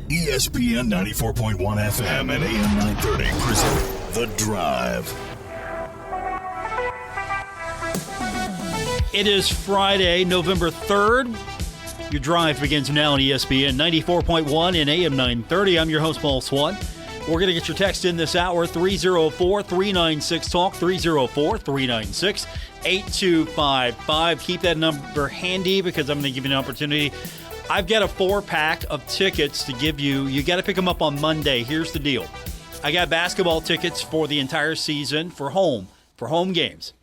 ESPN 94.1 FM and AM 930 present The Drive. It is Friday, November 3rd. Your drive begins now on ESPN 94.1 and AM 930. I'm your host, Paul Swann. We're going to get your text in this hour, 304-396-TALK, 304-396-8255. Keep that number handy because I'm going to give you an opportunity. I've got a 4-pack of tickets to give you. You got to pick them up on Monday. Here's the deal. I got basketball tickets for the entire season for home games.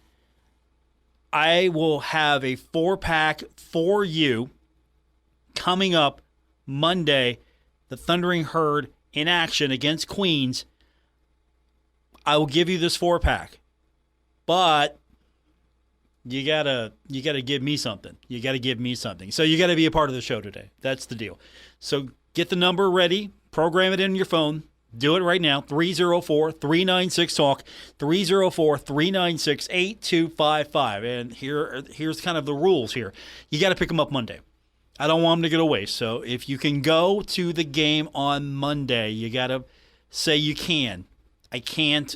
I will have a 4-pack for you coming up Monday. The Thundering Herd in action against Queens. I will give you this 4-pack, but you gotta give me something. You gotta give me something. So you gotta be a part of the show today. That's the deal. So get the number ready. Program it in your phone. Do it right now. 304-396-TALK. 304-396-8255. And here's kind of the rules here. You got to pick them up Monday. I don't want them to get away. So if you can go to the game on Monday, you got to say you can. I can't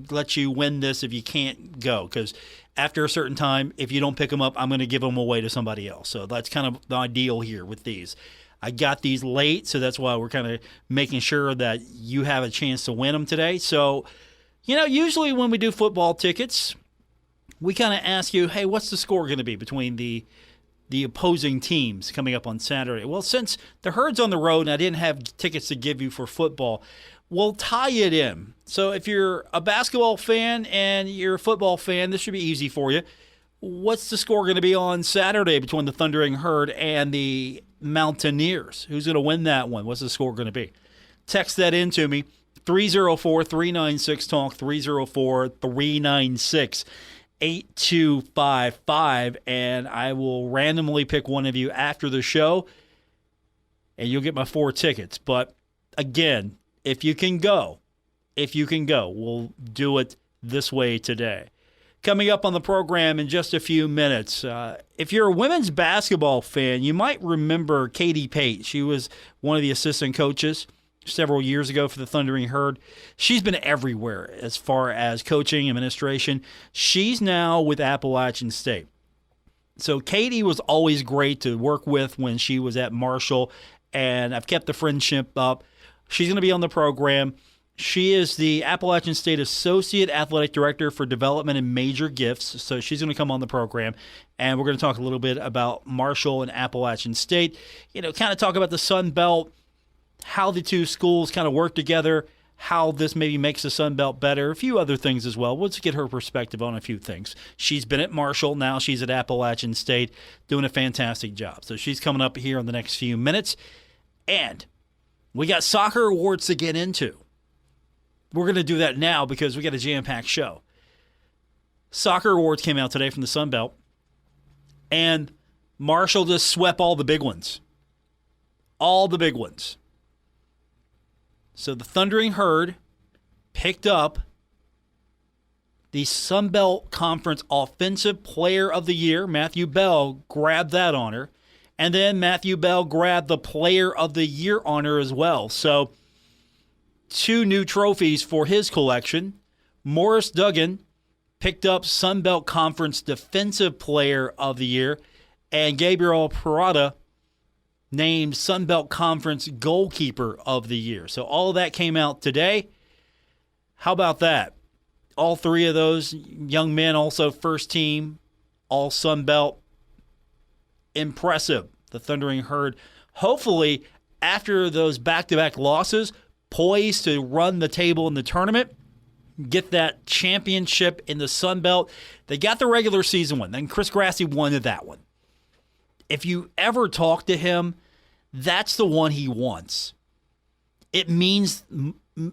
let you win this if you can't go, because after a certain time, if you don't pick them up, I'm going to give them away to somebody else. So that's kind of the ideal here with these. I got these late, so that's why we're kind of making sure that you have a chance to win them today. So, usually when we do football tickets, we kind of ask you, hey, what's the score going to be between the opposing teams coming up on Saturday? Well, since the Herd's on the road and I didn't have tickets to give you for football, we'll tie it in. So if you're a basketball fan and you're a football fan, this should be easy for you. What's the score going to be on Saturday between the Thundering Herd and the Mountaineers? Who's going to win that one? What's the score going to be? Text that in to me, 304-396-TALK, 304-396-8255, and I will randomly pick one of you after the show, and you'll get my 4 tickets. But again, if you can go, we'll do it this way today. Coming up on the program in just a few minutes, if you're a women's basketball fan, you might remember Pate. She was one of the assistant coaches several years ago for the Thundering Herd. She's been everywhere as far as coaching, administration. She's now with Appalachian State. So Katie was always great to work with when she was at Marshall, and I've kept the friendship up. She's going to be on the program. She is the Appalachian State Associate Athletic Director for Development and Major Gifts, so she's going to come on the program, and we're going to talk a little bit about Marshall and Appalachian State, kind of talk about the Sun Belt, how the two schools kind of work together, how this maybe makes the Sun Belt better, a few other things as well. We'll just get her perspective on a few things. She's been at Marshall, now she's at Appalachian State, doing a fantastic job. So she's coming up here in the next few minutes, and we got soccer awards to get into. We're going to do that now because we got a jam-packed show. Soccer awards came out today from the Sun Belt, and Marshall just swept all the big ones. All the big ones. So the Thundering Herd picked up the Sun Belt Conference Offensive Player of the Year. Matthew Bell grabbed that honor. And then Matthew Bell grabbed the Player of the Year honor as well. So 2 new trophies for his collection. Morris Duggan picked up Sun Belt Conference Defensive Player of the Year, and Gabriel Parada named Sun Belt Conference Goalkeeper of the Year. So all of that came out today. How about that? All 3 of those young men also first team, all Sun Belt. Impressive. The Thundering Herd, hopefully after those back-to-back losses, poised to run the table in the tournament, get that championship in the Sun Belt. They got the regular season one. Then Chris Grassi wanted that one. If you ever talk to him, that's the one he wants. It means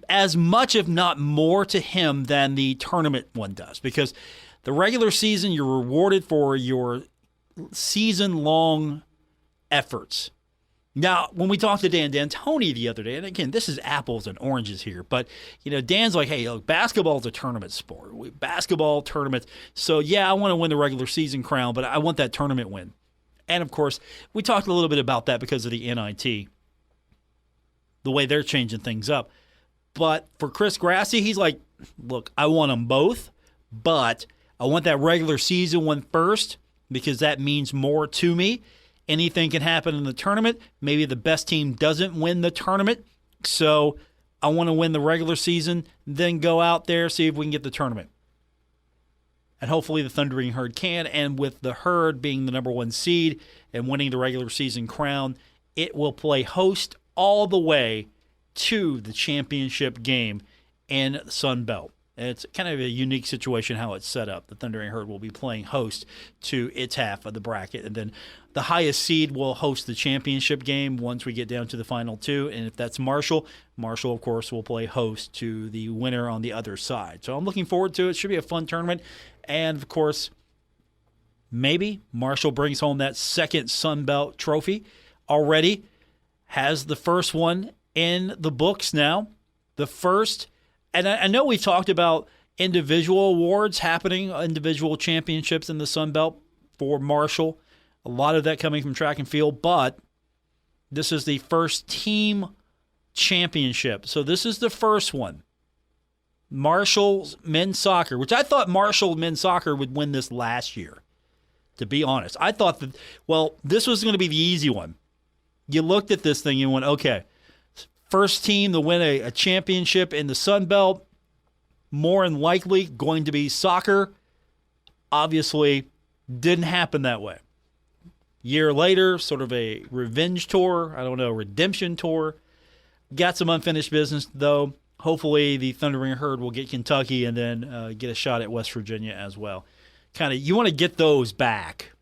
as much, if not more, to him than the tournament one does, because the regular season, you're rewarded for your season-long efforts. Now, when we talked to Dan D'Antoni the other day, and again, this is apples and oranges here, but Dan's like, hey, look, basketball's a tournament sport. Basketball tournaments. So, yeah, I want to win the regular season crown, but I want that tournament win. And, of course, we talked a little bit about that because of the NIT. the way they're changing things up. But for Chris Grassi, he's like, look, I want them both, but I want that regular season one first because that means more to me. Anything can happen in the tournament. Maybe the best team doesn't win the tournament. So I want to win the regular season, then go out there, see if we can get the tournament. And hopefully the Thundering Herd can. And with the Herd being the number one seed and winning the regular season crown, it will play host all the way to the championship game in Sun Belt. It's kind of a unique situation how it's set up. The Thundering Herd will be playing host to its half of the bracket, and then the highest seed will host the championship game once we get down to the final two. And if that's Marshall, of course, will play host to the winner on the other side. So I'm looking forward to it. It should be a fun tournament. And, of course, maybe Marshall brings home that second Sun Belt trophy. Already has the first one in the books now. The first. And I know we've talked about individual awards happening, individual championships in the Sun Belt for Marshall. A lot of that coming from track and field, but this is the first team championship. So this is the first one. Marshall's men's soccer, which I thought Marshall men's soccer would win this last year, to be honest. I thought that, this was going to be the easy one. You looked at this thing and went, okay, first team to win a championship in the Sun Belt, more than likely going to be soccer. Obviously, didn't happen that way. Year later, sort of a revenge tour, redemption tour. Got some unfinished business, though. Hopefully, the Thundering Herd will get Kentucky and then get a shot at West Virginia as well. You want to get those back.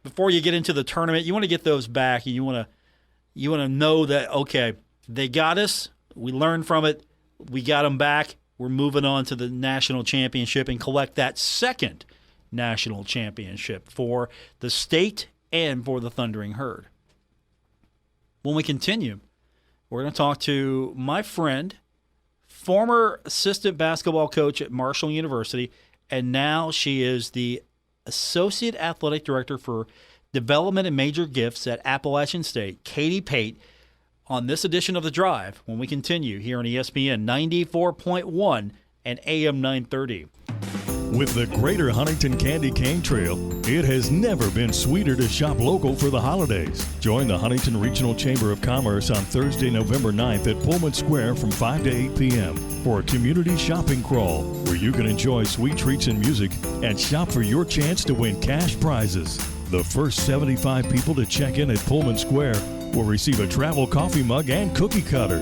Before you get into the tournament, you want to get those back, and you want to know that, okay, they got us. We learned from it. We got them back. We're moving on to the national championship and collect that second national championship for the state and for the Thundering Herd. When we continue, we're going to talk to my friend, former assistant basketball coach at Marshall University, and now she is the associate athletic director for development and major gifts at Appalachian State, Katie Pate, on this edition of The Drive when we continue here on ESPN 94.1 and AM 930. With the Greater Huntington Candy Cane Trail, it has never been sweeter to shop local for the holidays. Join the Huntington Regional Chamber of Commerce on Thursday, November 9th at Pullman Square from 5 to 8 p.m. for a community shopping crawl where you can enjoy sweet treats and music and shop for your chance to win cash prizes. The first 75 people to check in at Pullman Square will receive a travel coffee mug and cookie cutter.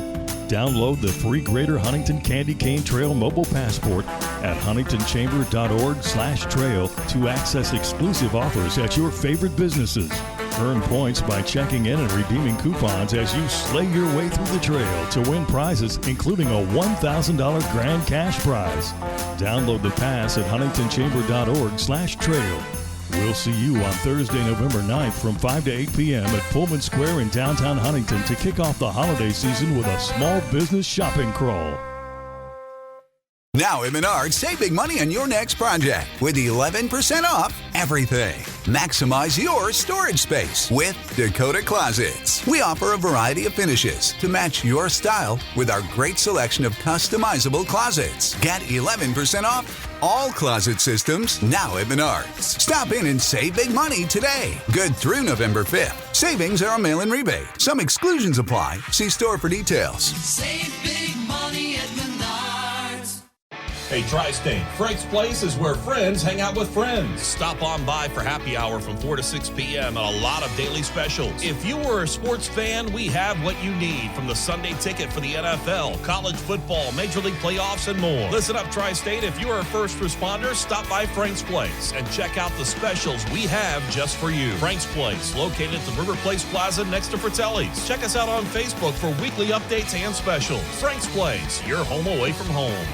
Download the free Greater Huntington Candy Cane Trail mobile passport at huntingtonchamber.org/trail to access exclusive offers at your favorite businesses. Earn points by checking in and redeeming coupons as you slay your way through the trail to win prizes, including a $1,000 grand cash prize. Download the pass at huntingtonchamber.org/trail. We'll see you on Thursday, November 9th from 5 to 8 p.m. at Pullman Square in downtown Huntington to kick off the holiday season with a small business shopping crawl. Now at Menards, save big money on your next project with 11% off everything. Maximize your storage space with Dakota Closets. We offer a variety of finishes to match your style with our great selection of customizable closets. Get 11% off all closet systems now at Menards. Stop in and save big money today. Good through November 5th. Savings are a mail-in rebate. Some exclusions apply. See store for details. Save big money at Menards. Hey, Tri-State, Frank's Place is where friends hang out with friends. Stop on by for happy hour from 4 to 6 p.m. and a lot of daily specials. If you are a sports fan, we have what you need, from the Sunday ticket for the NFL, college football, Major League playoffs, and more. Listen up, Tri-State, if you are a first responder, stop by Frank's Place and check out the specials we have just for you. Frank's Place, located at the River Place Plaza next to Fratelli's. Check us out on Facebook for weekly updates and specials. Frank's Place, your home away from home.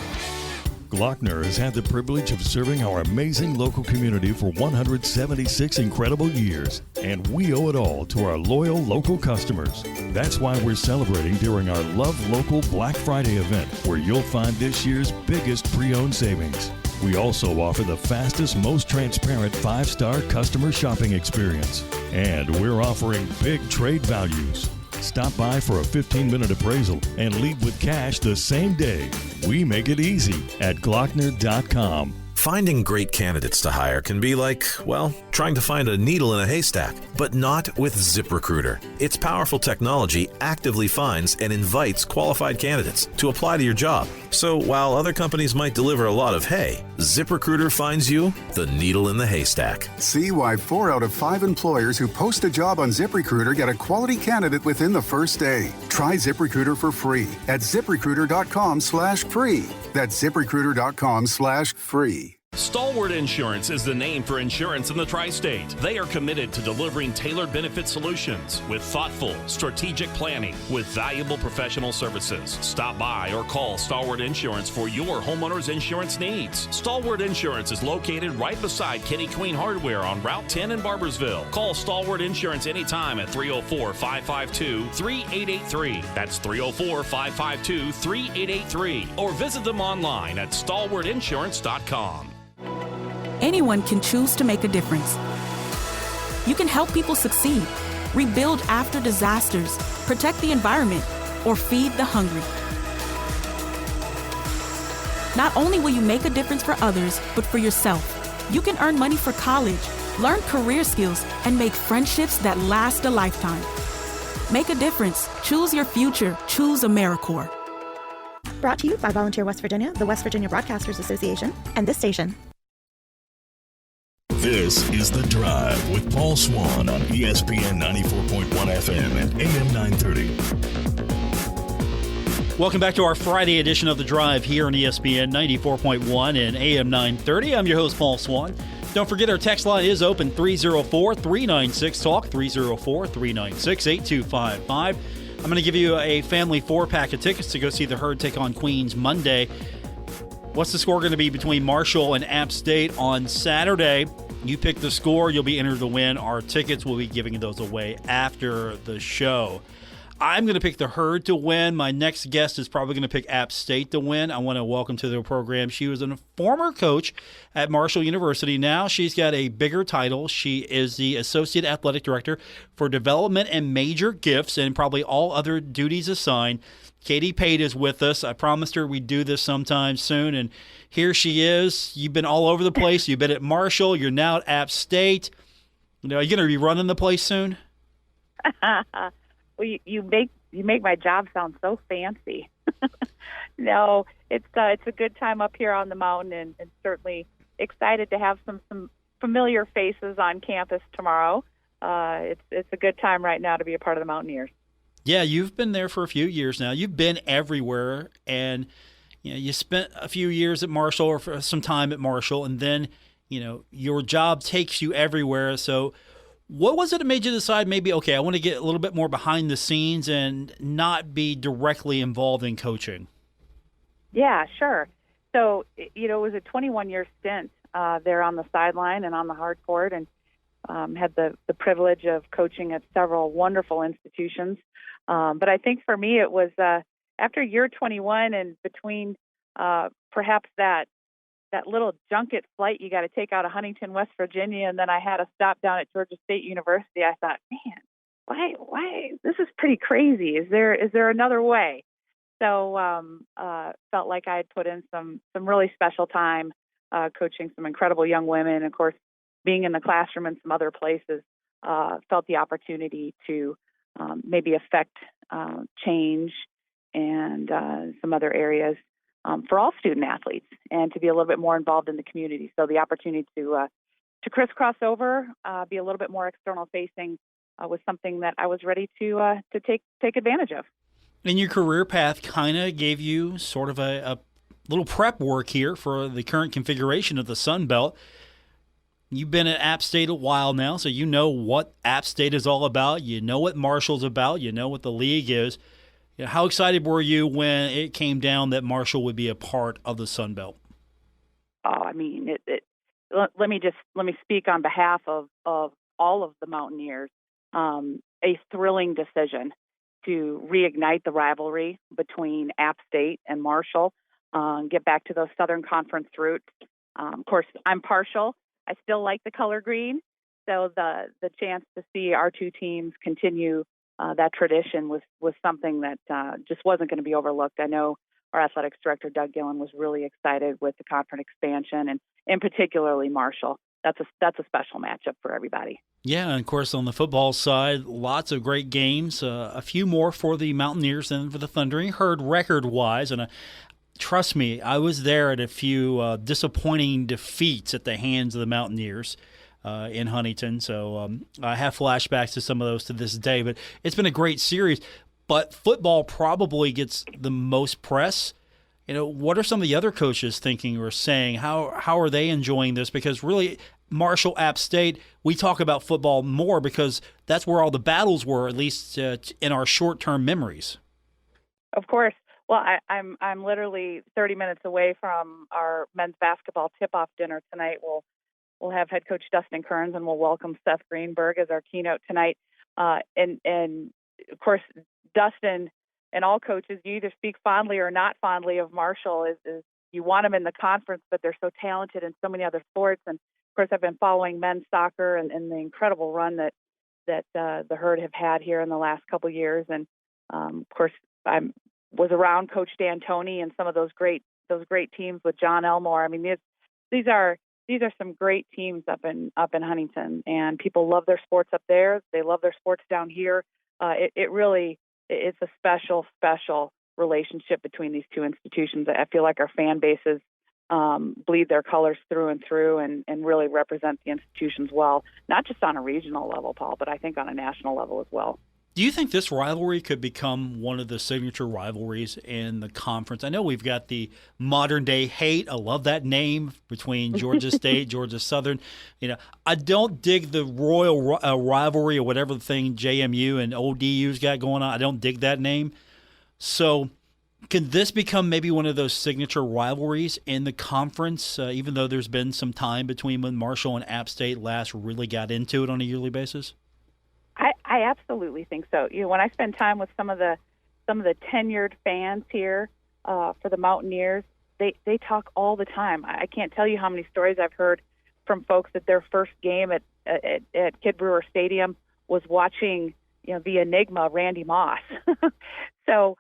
Glockner has had the privilege of serving our amazing local community for 176 incredible years, and we owe it all to our loyal local customers. That's why we're celebrating during our Love Local Black Friday event, where you'll find this year's biggest pre-owned savings. We also offer the fastest, most transparent 5-star customer shopping experience, and we're offering big trade values. Stop by for a 15-minute appraisal and leave with cash the same day. We make it easy at Glockner.com. Finding great candidates to hire can be like, well, trying to find a needle in a haystack, but not with ZipRecruiter. Its powerful technology actively finds and invites qualified candidates to apply to your job. So while other companies might deliver a lot of hay, ZipRecruiter finds you the needle in the haystack. See why 4 out of 5 employers who post a job on ZipRecruiter get a quality candidate within the first day. Try ZipRecruiter for free at ZipRecruiter.com/free. That's ZipRecruiter.com/free. Stalwart Insurance is the name for insurance in the tri-state. They are committed to delivering tailored benefit solutions with thoughtful, strategic planning with valuable professional services. Stop by or call Stalwart Insurance for your homeowner's insurance needs. Stalwart Insurance is located right beside Kenny Queen Hardware on Route 10 in Barbersville. Call Stalwart Insurance anytime at 304-552-3883. That's 304-552-3883. Or visit them online at stalwartinsurance.com. Anyone can choose to make a difference. You can help people succeed, rebuild after disasters, protect the environment, or feed the hungry. Not only will you make a difference for others, but for yourself. You can earn money for college, learn career skills, and make friendships that last a lifetime. Make a difference. Choose your future. Choose AmeriCorps. Brought to you by Volunteer West Virginia, the West Virginia Broadcasters Association, and this station. This is The Drive with Paul Swann on ESPN 94.1 FM and AM 930. Welcome back to our Friday edition of The Drive here on ESPN 94.1 and AM 930. I'm your host, Paul Swann. Don't forget our text line is open, 304-396-TALK, 304-396-8255. I'm going to give you a family 4-pack of tickets to go see the Herd take on Queens Monday. What's the score going to be between Marshall and App State on Saturday? You pick the score, you'll be entered to win. Our tickets, will be giving those away after the show. I'm going to pick the Herd to win. My next guest is probably going to pick App State to win. I want to welcome to the program. She was a former coach at Marshall University. Now she's got a bigger title. She is the Associate Athletic Director for Development and Major Gifts and probably all other duties assigned. Katie Pate is with us. I promised her we'd do this sometime soon, and here she is. You've been all over the place. You've been at Marshall. You're now at App State. Are you going to be running the place soon? Well, you make my job sound so fancy. No, it's a good time up here on the mountain, and certainly excited to have some familiar faces on campus tomorrow. It's a good time right now to be a part of the Mountaineers. Yeah, you've been there for a few years now. You've been everywhere, and you spent a few years at Marshall or for some time at Marshall, and then your job takes you everywhere. So what was it that made you decide maybe, okay, I want to get a little bit more behind the scenes and not be directly involved in coaching? Yeah, sure. So, it was a 21-year stint there on the sideline and on the hard court, and had the privilege of coaching at several wonderful institutions. But I think for me it was after year 21 and between perhaps that little junket flight you got to take out of Huntington, West Virginia, and then I had a stop down at Georgia State University. I thought, man, why? This is pretty crazy. Is there another way? So felt like I had put in some really special time coaching some incredible young women. Of course, being in the classroom and some other places, felt the opportunity to maybe affect change and some other areas for all student athletes, and to be a little bit more involved in the community. So the opportunity to crisscross over, be a little bit more external facing, was something that I was ready to take advantage of. And your career path kind of gave you sort of a little prep work here for the current configuration of the Sun Belt. You've been at App State a while now, so you know what App State is all about. You know what Marshall's about. You know what the league is. How excited were you when it came down that Marshall would be a part of the Sun Belt? Oh, I mean, let me speak on behalf of all of the Mountaineers. A thrilling decision to reignite the rivalry between App State and Marshall, get back to those Southern Conference roots. Of course, I'm partial. I still like the color green, so the chance to see our two teams continue that tradition was something that just wasn't going to be overlooked. I know our athletics director, Doug Gillen, was really excited with the conference expansion, and particularly Marshall. That's a special matchup for everybody. Yeah, and of course on the football side, lots of great games. A few more for the Mountaineers than for the Thundering. Heard record-wise, and trust me, I was there at a few disappointing defeats at the hands of the Mountaineers in Huntington. So I have flashbacks to some of those to this day. But it's been a great series. But football probably gets the most press. What are some of the other coaches thinking or saying? How are they enjoying this? Because really, Marshall, App State, we talk about football more because that's where all the battles were, at least in our short-term memories. Of course. Well, I'm literally 30 minutes away from our men's basketball tip-off dinner tonight. We'll have head coach Dustin Kearns, and we'll welcome Seth Greenberg as our keynote tonight. And of course, Dustin and all coaches, you either speak fondly or not fondly of Marshall. Is you want them in the conference, but they're so talented in so many other sports. And of course, I've been following men's soccer and the incredible run that the Herd have had here in the last couple of years. And of course, I was around Coach D'Antoni and some of those great teams with John Elmore. I mean, these are some great teams up in Huntington, and people love their sports up there. They love their sports down here. It's a special relationship between these two institutions. I feel like our fan bases bleed their colors through and through and really represent the institutions well, not just on a regional level, Paul, but I think on a national level as well. Do you think this rivalry could become one of the signature rivalries in the conference? I know we've got the modern-day hate. I love that name between Georgia State, Georgia Southern. I don't dig the royal rivalry or whatever the thing JMU and ODU's got going on. I don't dig that name. So can this become maybe one of those signature rivalries in the conference, even though there's been some time between when Marshall and App State last really got into it on a yearly basis? I absolutely think so. When I spend time with some of the tenured fans here for the Mountaineers, they talk all the time. I can't tell you how many stories I've heard from folks that their first game at Kid Brewer Stadium was watching the Enigma Randy Moss. So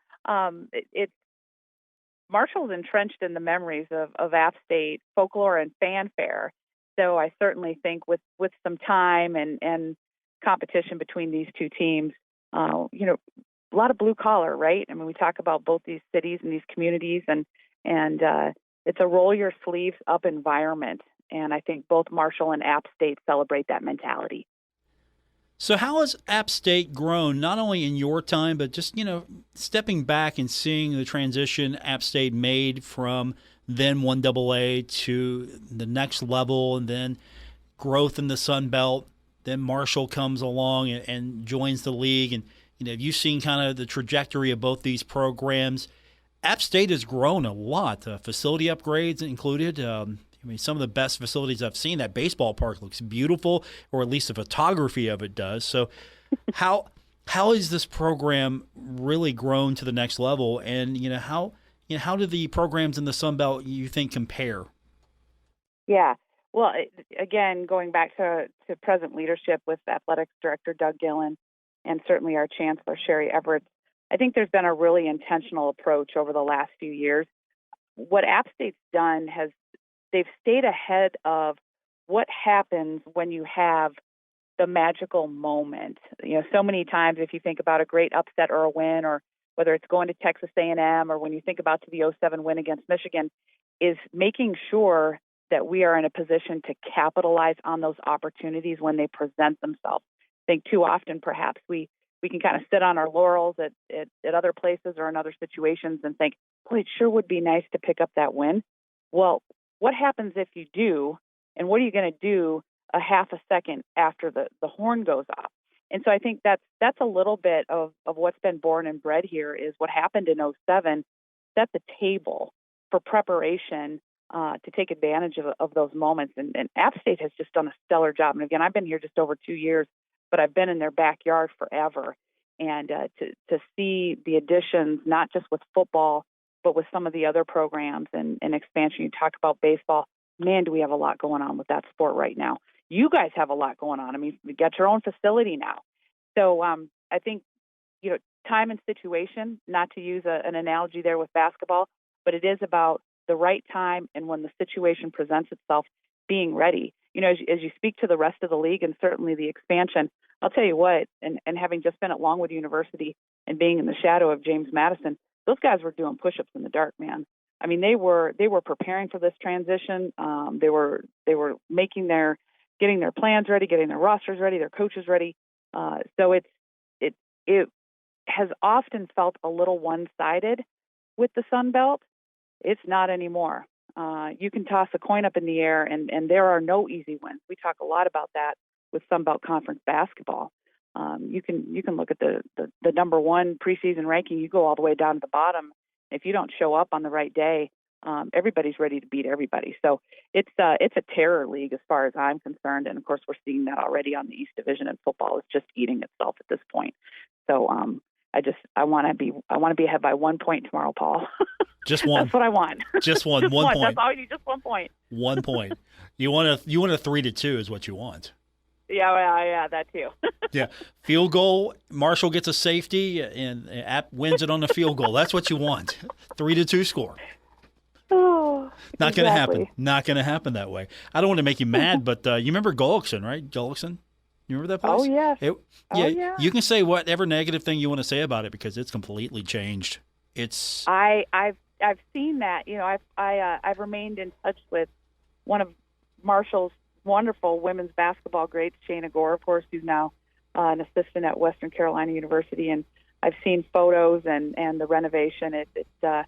Marshall's entrenched in the memories of App State folklore and fanfare. So I certainly think with some time and competition between these two teams, a lot of blue collar, right? I mean, we talk about both these cities and these communities, and it's a roll your sleeves up environment. And I think both Marshall and App State celebrate that mentality. So how has App State grown, not only in your time, but just, stepping back and seeing the transition App State made from then 1AA to the next level and then growth in the Sun Belt? Then Marshall comes along and joins the league. And, you've seen kind of the trajectory of both these programs. App State has grown a lot, facility upgrades included. Some of the best facilities I've seen. That baseball park looks beautiful, or at least the photography of it does. So how has this program really grown to the next level? And, how do the programs in the Sun Belt, you think, compare? Yeah. Well, again, going back to present leadership with Athletics Director Doug Gillen and certainly our Chancellor Sherry Everett, I think there's been a really intentional approach over the last few years. What App State's done they've stayed ahead of what happens when you have the magical moment. So many times if you think about a great upset or a win, or whether it's going to Texas A&M or when you think about the 07 win against Michigan, is making sure that we are in a position to capitalize on those opportunities when they present themselves. I think too often perhaps we can kind of sit on our laurels at other places or in other situations and think, boy, it sure would be nice to pick up that win. Well, what happens if you do, and what are you going to do a half a second after the horn goes off? And so I think that's a little bit of what's been born and bred here is what happened in 07 set the table for preparation to take advantage of those moments. And App State has just done a stellar job. And again, I've been here just over 2 years, but I've been in their backyard forever. And to see the additions, not just with football, but with some of the other programs and expansion. You talk about baseball. Man, do we have a lot going on with that sport right now. You guys have a lot going on. I mean, we got your own facility now. So I think time and situation, not to use an analogy there with basketball, but it is about the right time and when the situation presents itself, being ready. As you speak to the rest of the league and certainly the expansion, I'll tell you what, and having just been at Longwood University and being in the shadow of James Madison, those guys were doing push-ups in the dark, man. I mean, they were preparing for this transition. They were getting their plans ready, getting their rosters ready, their coaches ready. So it has often felt a little one-sided with the Sun Belt. It's not anymore. You can toss a coin up in the air, and there are no easy wins. We talk a lot about that with Sun Belt Conference basketball. You can look at the number one preseason ranking. You go all the way down to the bottom. If you don't show up on the right day, everybody's ready to beat everybody. So it's a terror league as far as I'm concerned, and of course we're seeing that already on the East Division, and football is just eating itself at this point. So I want to be ahead by 1 point tomorrow, Paul. Just one. That's what I want. Just one. Just 1 point. That's all you need. Just 1 point. 1 point. You want a 3-2 is what you want. Yeah, that too. Yeah, field goal. Marshall gets a safety and App wins it on the field goal. That's what you want. 3-2 score. Oh, not going to happen. Not going to happen that way. I don't want to make you mad, but you remember Gullickson, right? Gullickson. You remember that place? Oh yes. Yeah. You can say whatever negative thing you want to say about it because it's completely changed. It's. I've seen that. I've remained in touch with one of Marshall's wonderful women's basketball greats, Shayna Gore, of course, who's now an assistant at Western Carolina University, and I've seen photos and the renovation. It's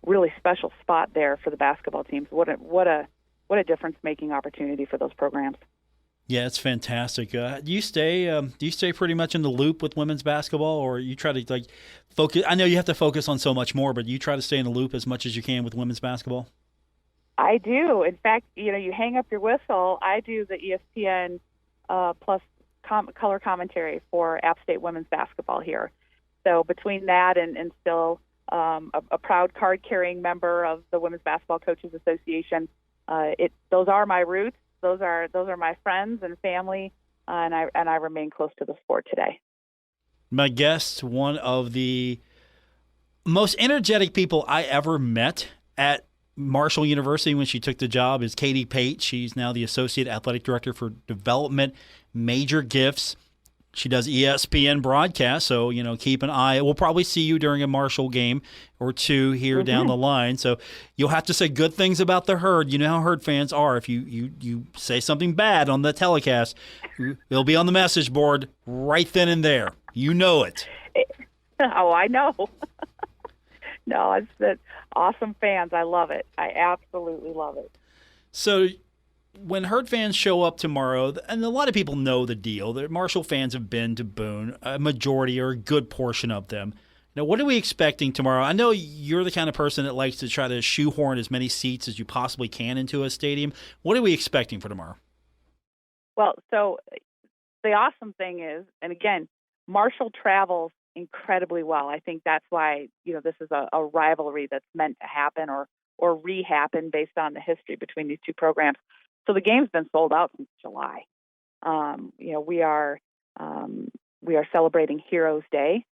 really special spot there for the basketball teams. What a difference making opportunity for those programs. Yeah, it's fantastic. Do you stay pretty much in the loop with women's basketball, or you try to focus? I know you have to focus on so much more, but you try to stay in the loop as much as you can with women's basketball. I do. In fact, you hang up your whistle. I do the ESPN plus color commentary for App State women's basketball here. So between that and still a proud card-carrying member of the Women's Basketball Coaches Association, those are my roots. Those are my friends and family, and I remain close to the sport today. My guest, one of the most energetic people I ever met at Marshall University when she took the job, is Katie Pate. She's now the Associate Athletic Director for Development, Major Gifts. She does ESPN broadcast, so keep an eye. We'll probably see you during a Marshall game or two here down the line. So you'll have to say good things about the Herd. You know how Herd fans are. If you say something bad on the telecast, it'll be on the message board right then and there. You know it. Oh, I know. No, it's awesome fans. I love it. I absolutely love it. So when Herd fans show up tomorrow, and a lot of people know the deal, that Marshall fans have been to Boone, a majority or a good portion of them. Now, what are we expecting tomorrow? I know you're the kind of person that likes to try to shoehorn as many seats as you possibly can into a stadium. What are we expecting for tomorrow? Well, so the awesome thing is, and again, Marshall travels incredibly well. I think that's why, this is a rivalry that's meant to happen or re-happen based on the history between these two programs. So the game's been sold out since July. We are celebrating Heroes Day.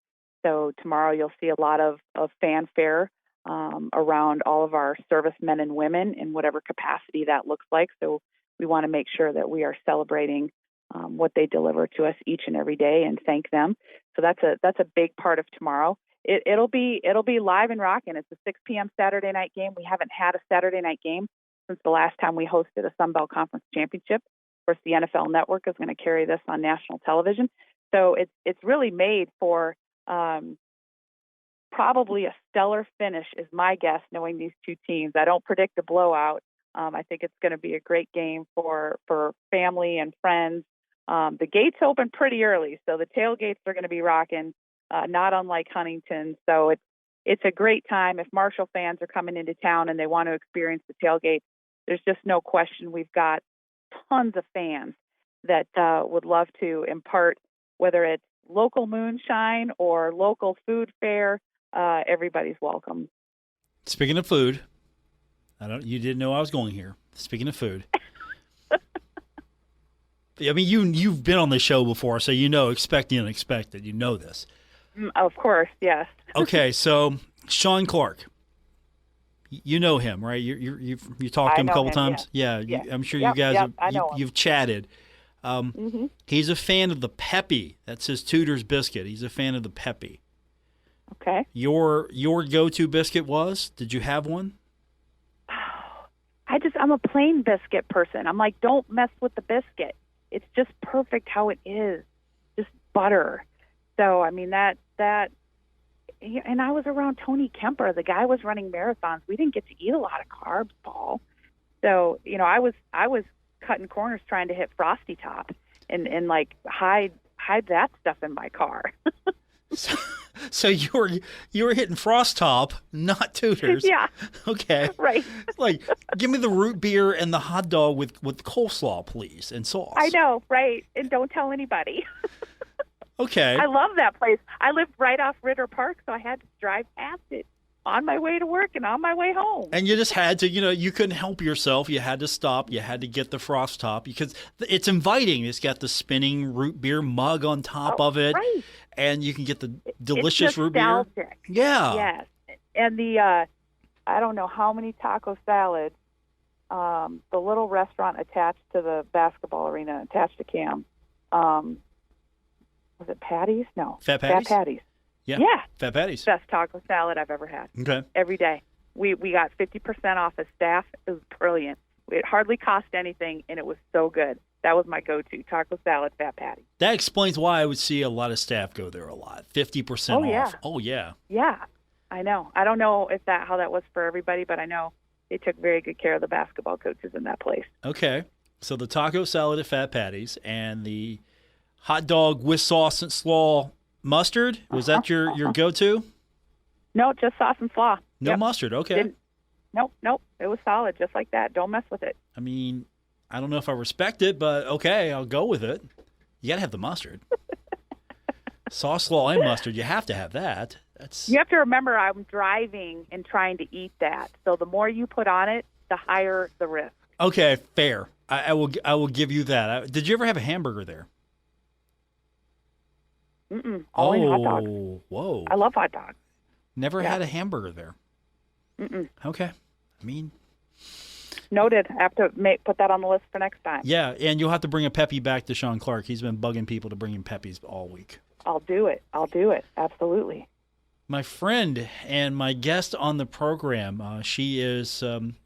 So tomorrow you'll see a lot of fanfare around all of our servicemen and women in whatever capacity that looks like. So we want to make sure that we are celebrating what they deliver to us each and every day and thank them. So that's a big part of tomorrow. It'll be live and rocking. It's a 6 p.m. Saturday night game. We haven't had a Saturday night game since the last time we hosted a Sun Belt Conference Championship. Of course, the NFL Network is going to carry this on national television. So it's really made for probably a stellar finish, is my guess, knowing these two teams. I don't predict a blowout. I think it's going to be a great game for family and friends. The gates open pretty early, so the tailgates are going to be rocking, not unlike Huntington. So it's a great time. If Marshall fans are coming into town and they want to experience the tailgate, there's just no question we've got tons of fans that would love to impart, whether it's local moonshine or local food fare. Everybody's welcome. Speaking of food, you didn't know I was going here. Speaking of food, I mean, you've been on the show before, so you know expect the unexpected. You know this. Of course, yes. Okay, so Sean Clark. You know him, right? You talked to him a couple times. Yeah, I'm sure you guys you've chatted. He's a fan of the Peppy. That's his Tudor's biscuit. He's a fan of the Peppy. Okay. Your go-to biscuit was? Did you have one? I'm a plain biscuit person. I'm like, don't mess with the biscuit. It's just perfect how it is. Just butter. So, I mean, that and I was around Tony Kemper. The guy was running marathons. We didn't get to eat a lot of carbs, Paul. So, I was cutting corners trying to hit Frosty Top and like hide that stuff in my car. So you were hitting Frost Top, not Tudors. Yeah. Okay. Right. Like, give me the root beer and the hot dog with coleslaw, please, and sauce. I know, right? And don't tell anybody. Okay. I love that place. I lived right off Ritter Park, so I had to drive past it on my way to work and on my way home. And you just had to, you couldn't help yourself. You had to stop. You had to get the Frost Top because it's inviting. It's got the spinning root beer mug on top of it. Right. And you can get the delicious root beer. Nostalgic. Yeah. Yes. And the, I don't know how many taco salads, the little restaurant attached to the basketball arena, attached to Cam, was it Patty's? No. Fat Patty's? Fat Patty's. Yeah. Fat Patty's. Best taco salad I've ever had. Okay. Every day. We got 50% off as staff. It was brilliant. It hardly cost anything, and it was so good. That was my go-to, taco salad, Fat Patty. That explains why I would see a lot of staff go there a lot. 50% off. Yeah. Oh, yeah. Yeah, I know. I don't know how that was for everybody, but I know they took very good care of the basketball coaches in that place. Okay. So the taco salad at Fat Patty's and the hot dog with sauce and slaw mustard, was that your go-to? No, just sauce and slaw. No mustard, okay. Nope. It was solid, just like that. Don't mess with it. I mean, I don't know if I respect it, but okay, I'll go with it. You got to have the mustard. Sauce, slaw, and mustard, you have to have that. You have to remember I'm driving and trying to eat that. So the more you put on it, the higher the risk. Okay, fair. I will give you that. Did you ever have a hamburger there? Only hot dogs. Whoa. I love hot dogs. Never had a hamburger there. Okay. I mean, noted. I have to put that on the list for next time. Yeah, and you'll have to bring a Peppy back to Sean Clark. He's been bugging people to bring him Peppies all week. I'll do it. Absolutely. My friend and my guest on the program, she is,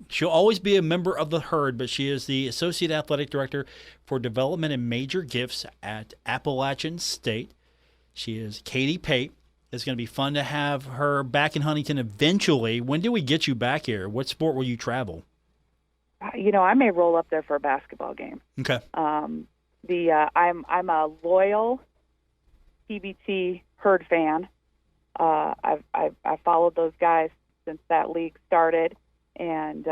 she'll always be a member of the herd, but she is the Associate Athletic Director for Development and Major Gifts at Appalachian State. She is Katie Pate. It's going to be fun to have her back in Huntington eventually. When do we get you back here? What sport will you travel? I may roll up there for a basketball game. Okay. I'm a loyal TBT herd fan. I've followed those guys since that league started, and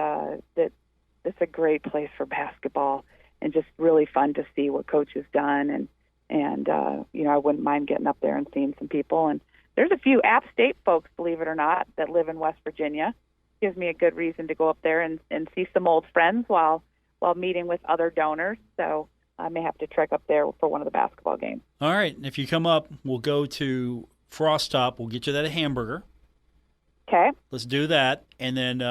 it's a great place for basketball and just really fun to see what Coach has done. And I wouldn't mind getting up there and seeing some people. And there's a few App State folks, believe it or not, that live in West Virginia. Gives me a good reason to go up there and see some old friends while meeting with other donors. So I may have to trek up there for one of the basketball games. All right. If you come up, we'll go to Frost Top. We'll get you that a hamburger. Okay. Let's do that. And then,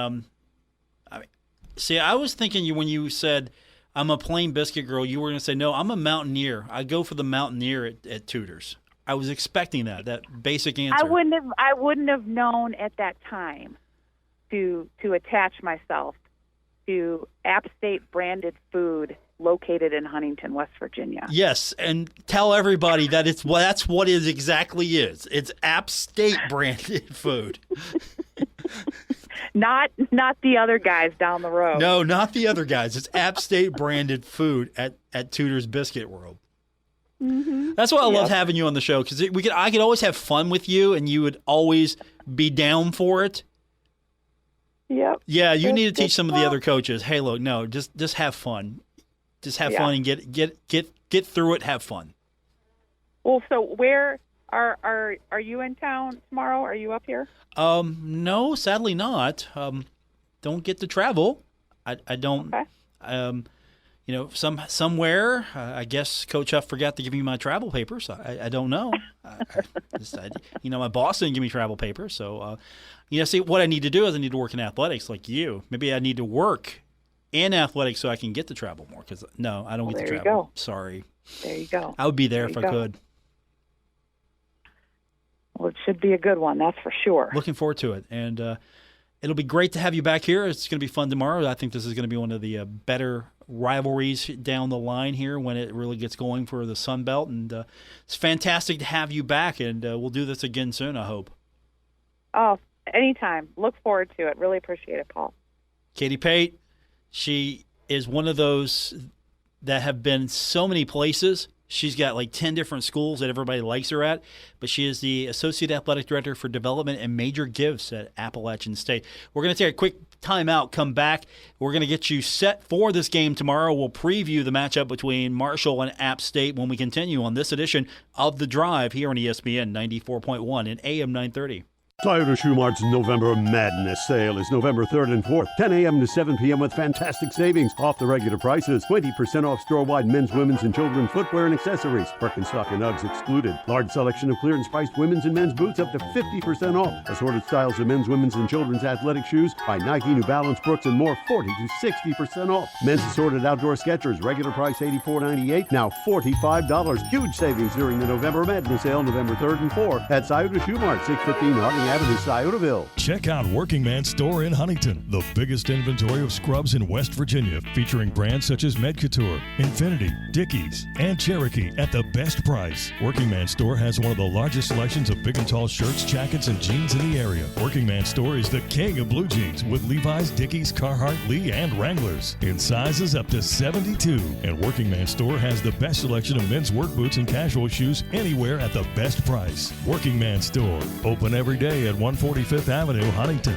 I was thinking when you said I'm a plain biscuit girl, you were going to say, no, I'm a mountaineer. I go for the mountaineer at Tudor's. I was expecting that basic answer. I wouldn't have known at that time to attach myself to App State branded food located in Huntington, West Virginia. Yes, and tell everybody that that's what it exactly is. It's App State branded food. Not the other guys down the road. No, not the other guys. It's App State branded food at Tudor's Biscuit World. Mm-hmm. That's why I love having you on the show, because I could always have fun with you, and you would always be down for it. Yep. Yeah, you need to teach some of the other coaches. Hey, look, no, just have fun. Just have fun and get through it. Have fun. Well, so where are you in town tomorrow? Are you up here? No, sadly not. Don't get to travel. I don't. Okay. somewhere. I guess Coach Huff forgot to give me my travel papers. I don't know. My boss didn't give me travel papers. So, see, what I need to do is I need to work in athletics like you. Maybe I need to work in athletics so I can get to travel more. Because no, I don't get to travel. There you go. Sorry. There you go. I would be there if I could. Well, it should be a good one, that's for sure. Looking forward to it. And it'll be great to have you back here. It's going to be fun tomorrow. I think this is going to be one of the better rivalries down the line here when it really gets going for the Sun Belt. And it's fantastic to have you back, and we'll do this again soon, I hope. Oh, anytime. Look forward to it. Really appreciate it, Paul. Katie Pate, she is one of those that have been so many places. She's got like 10 different schools that everybody likes her at, but she is the Associate Athletic Director for Development and Major Gifts at Appalachian State. We're going to take a quick time out, come back. We're going to get you set for this game tomorrow. We'll preview the matchup between Marshall and App State when we continue on this edition of The Drive here on ESPN 94.1 and AM 930. Toyota Shoe Mart's November Madness sale is November 3rd and 4th, 10 a.m. to 7 p.m. with fantastic savings off the regular prices. 20% off store-wide men's, women's, and children's footwear and accessories. Birkenstock and Uggs excluded. Large selection of clearance-priced women's and men's boots up to 50% off. Assorted styles of men's, women's, and children's athletic shoes by Nike, New Balance, Brooks, and more 40 to 60% off. Men's assorted outdoor Skechers, regular price $84.98, now $45. Huge savings during the November Madness sale, November 3rd and 4th at Toyota Shoe Mart, 615 Harding Avenue, Sciotaville. Check out Working Man Store in Huntington, the biggest inventory of scrubs in West Virginia, featuring brands such as Medcouture, Infinity, Dickies, and Cherokee at the best price. Working Man Store has one of the largest selections of big and tall shirts, jackets, and jeans in the area. Working Man Store is the king of blue jeans with Levi's, Dickies, Carhartt, Lee, and Wranglers in sizes up to 72. And Working Man Store has the best selection of men's work boots and casual shoes anywhere at the best price. Working Man Store, open every day at 145th Avenue, Huntington.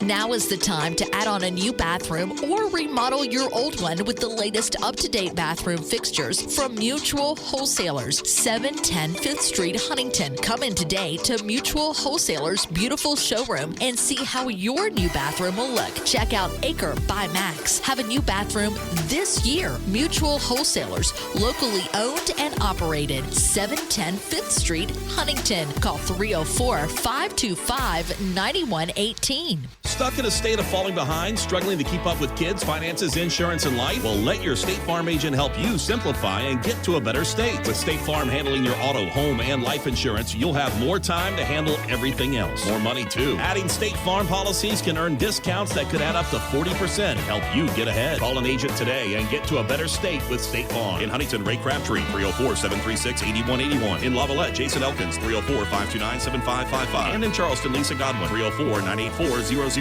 Now is the time to add on a new bathroom or remodel your old one with the latest up-to-date bathroom fixtures from Mutual Wholesalers, 710 5th Street, Huntington. Come in today to Mutual Wholesalers' beautiful showroom and see how your new bathroom will look. Check out Acre by Max. Have a new bathroom this year. Mutual Wholesalers, locally owned and operated, 710 5th Street, Huntington. Call 304-525-9118. Stuck in a state of falling behind, struggling to keep up with kids, finances, insurance, and life? Well, let your State Farm agent help you simplify and get to a better state. With State Farm handling your auto, home, and life insurance, you'll have more time to handle everything else. More money, too. Adding State Farm policies can earn discounts that could add up to 40% and help you get ahead. Call an agent today and get to a better state with State Farm. In Huntington, Ray Crabtree, 304-736-8181. In Lavalette, Jason Elkins, 304-529-7555. And in Charleston, Lisa Godwin, 304-984-0000.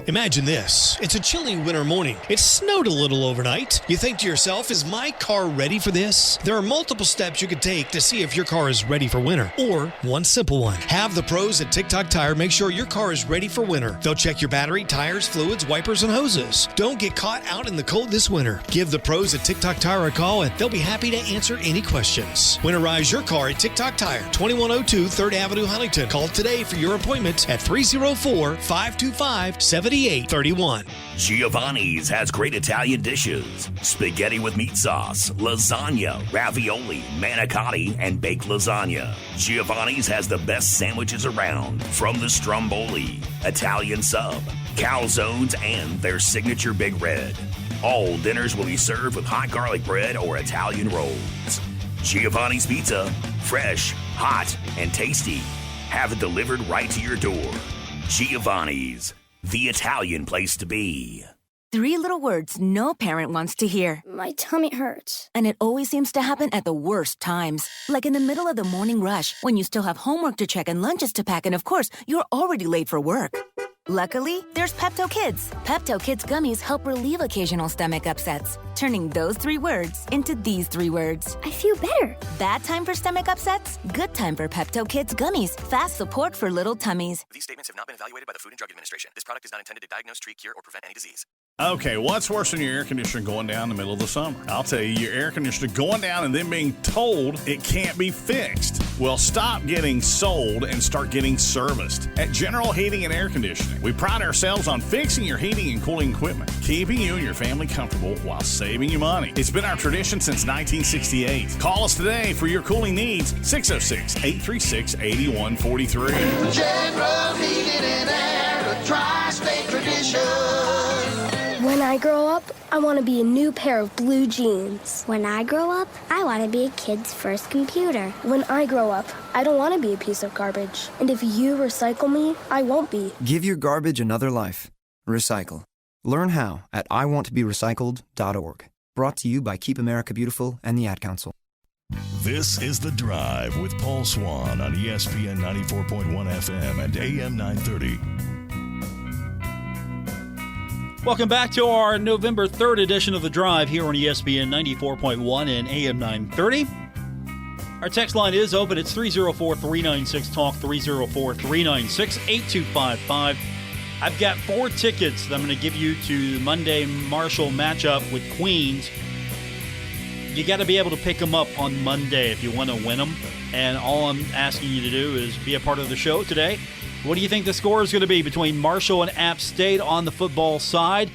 Imagine this. It's a chilly winter morning. It snowed a little overnight. You think to yourself, is my car ready for this? There are multiple steps you could take to see if your car is ready for winter. Or one simple one. Have the pros at TikTok Tire make sure your car is ready for winter. They'll check your battery, tires, fluids, wipers, and hoses. Don't get caught out in the cold this winter. Give the pros at TikTok Tire a call and they'll be happy to answer any questions. Winterize your car at TikTok Tire, 2102 3rd Avenue, Huntington. Call today for your appointment at 304-525-7831. Giovanni's has great Italian dishes. Spaghetti with meat sauce, lasagna, ravioli, manicotti, and baked lasagna. Giovanni's has the best sandwiches around, from the stromboli, Italian sub, calzones, and their signature Big Red. All dinners will be served with hot garlic bread or Italian rolls. Giovanni's Pizza, fresh, hot, and tasty. Have it delivered right to your door. Giovanni's, the Italian place to be. 3 little words no parent wants to hear. My tummy hurts. And it always seems to happen at the worst times. Like in the middle of the morning rush, when you still have homework to check and lunches to pack, and of course, you're already late for work. Luckily, there's Pepto Kids. Pepto Kids gummies help relieve occasional stomach upsets, turning those 3 words into these 3 words. I feel better. Bad time for stomach upsets? Good time for Pepto Kids gummies. Fast support for little tummies. These statements have not been evaluated by the Food and Drug Administration. This product is not intended to diagnose, treat, cure, or prevent any disease. Okay, what's worse than your air conditioner going down in the middle of the summer? I'll tell you, your air conditioner going down and then being told it can't be fixed. Well, stop getting sold and start getting serviced. At General Heating and Air Conditioning, we pride ourselves on fixing your heating and cooling equipment, keeping you and your family comfortable while saving you money. It's been our tradition since 1968. Call us today for your cooling needs, 606-836-8143. General Heating and Air, a tri-state tradition. When I grow up, I want to be a new pair of blue jeans. When I grow up, I want to be a kid's first computer. When I grow up, I don't want to be a piece of garbage. And if you recycle me, I won't be. Give your garbage another life. Recycle. Learn how at iwanttoberecycled.org. Brought to you by Keep America Beautiful and the Ad Council. This is The Drive with Paul Swann on ESPN 94.1 FM and AM 930. Welcome back to our November 3rd edition of The Drive here on ESPN 94.1 and AM 930. Our text line is open. It's 304-396-TALK, 304-396-8255. I've got 4 tickets that I'm going to give you to the Monday Marshall matchup with Queens. You got to be able to pick them up on Monday if you want to win them. And all I'm asking you to do is be a part of the show today. What do you think the score is going to be between Marshall and App State on the football side?